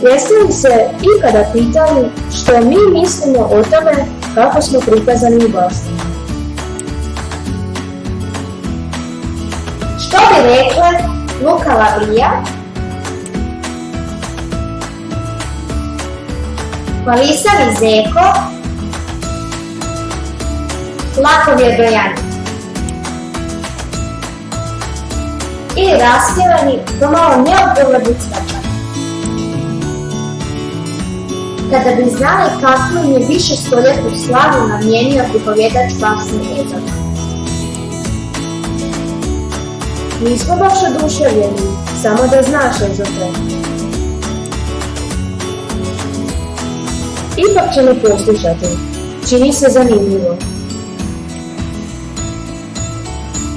Jeste li se ikada pitali što mi mislimo o tome kako smo prikazani u basni? Što bi rekla lukava Lija, hvalisavi Zeko, lakovi Dojani ili raspjevani pomalo neodgovorni bucvača? Kada bi znali kakvu im je višestoljetnu slavu namijenio pripovjedač basni Ezop. Nismo baš oduševljeni, samo da znaš, Ezope. Ipak ćemo poslušati. Čini se zanimljivo.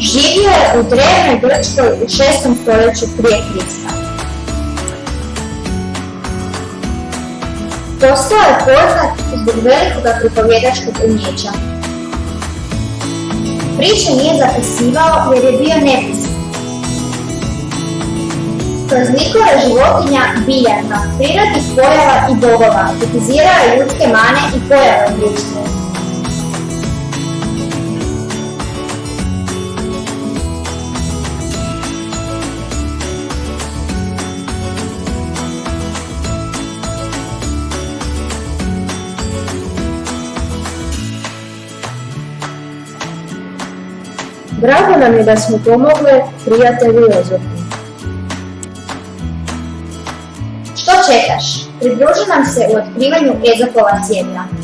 Živio je u drevnoj Grčkoj u 6. stoljeću prije Krista. Postao je poznat zbog velikoga pripovjedačkog umijeća. Priče nije zapisivao jer je bio nepismen. Kroz likove životinja, biljaka, prirodnih pojava i bogova kritizirao je ljudske mane i pojave u društvu. Drago nam je da smo pomogle prijatelju Ezopu. Što čekaš? Pridruži nam se u otkrivanju Ezopova sjedla.